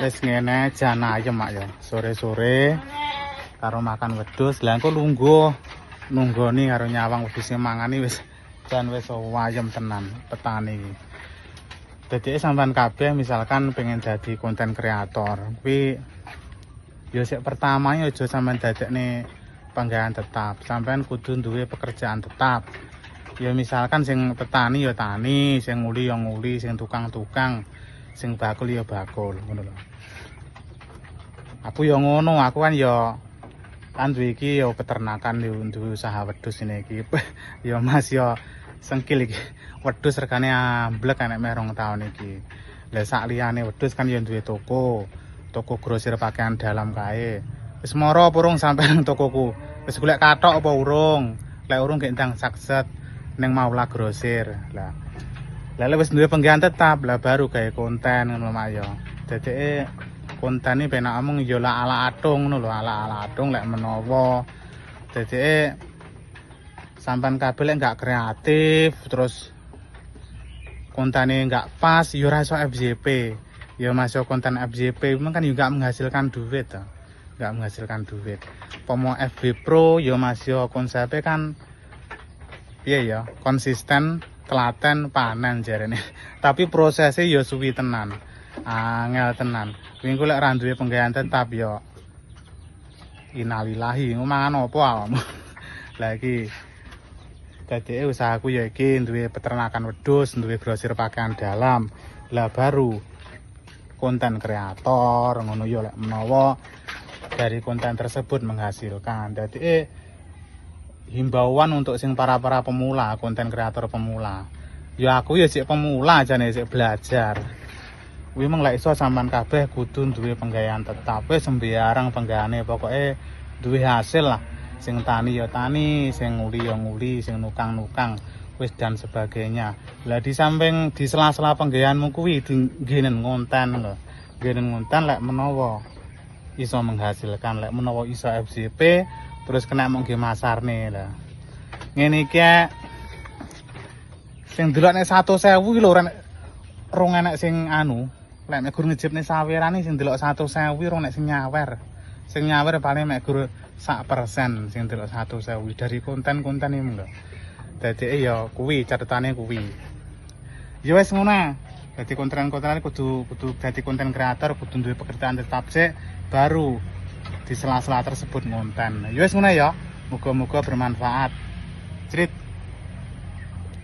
Wis ngene jan ayem mak ya. Sore-sore karo makan wedhus. Lah engko nunggoni karo nyawang wedhuse mangani wis jan wis ayem tenan petani iki. Dadi sampean kabeh misalkan pengen dadi konten kreator, kuwi ya sik pertama ya aja sampean dadekne penggawean tetap. Sampean kudu duwe pekerjaan tetap. Ya misalkan sing petani ya tani, sing nguli ya nguli, sing tukang-tukang, sing bakul ya bakul, ngono lho. Aku ya ngono, aku kan ya kan duwe iki ya peternakan duwe usaha wedhus ini iki. Ya Mas ya sengkil iki. Wedhus regane amblek enek meh 2 tahun iki. Lah sak liyane wedhus kan ya duwe toko grosir pakaian dalam kae. Wis moro apa urung sampe nang tokoku? Wis golek kathok apa urung? Lek urung gek ndang sakset ning Maula Grosir. Lah wis duwe penggawean tetap, lah baru gawe konten ngono mak ya. Dadeke konten iki penak omong ya ala atung ngono lho, ala atung lek menawa. Dadeke sampean kabeh lek gak kreatif terus kontene gak pas ya ora iso FYP. Ya masuk konten FYP memang kan juga menghasilkan duit toh. Gak menghasilkan duit. Pomo FB Pro ya masih konsepnya kan iya ya, konsisten, telaten, panen jarene. Tapi prosesnya ya suwi tenan. Angel tenan. Wingi lek ra duwe penggawean tetap ya innalillahi, ngomangan apa awakmu. Lah iki dadi usahaku ya iki duwe peternakan wedhus, duwe grosir pakaian dalam. Lah baru konten kreator ngono ya lek menawa dari konten tersebut menghasilkan. Jadi himbauan untuk sing para pemula, konten kreator pemula. Ya aku ya sik pemula jane sik belajar. Kuwi mung lek iso sampean kabeh kudu duwe penggawean tetap. Wis sembarang penggaweane pokoke duwe hasil lah. Sing tani ya tani, sing nguli ya nguli, sing nukang-nukang wis dan sebagainya. Lah di samping di sela-sela penggaweanmu kuwi ngenen konten lho. Ngenen konten lek menawa iso menghasilkan, lek menawa iso FYP terus kena mau nggih masarne lah. Ngene iki sing delok nek 100.000 ki lho rong enek sing anu, lek mek gur ngejipne sawirane sing delok 100.000 rong nek sing nyawer. Sing nyawer paling mek gur 1% sing delok 100.000 dari konten-konten iki lho. Dadi ya kuwi catetane kuwi. Ya wis ngono. Dadi konten-konten kudu dadi konten kreator, kudu duwe pekerjaan tetap sik baru di sela-sela tersebut ngonten. Ya wis ngono ya. Muga-muga bermanfaat. Cerit.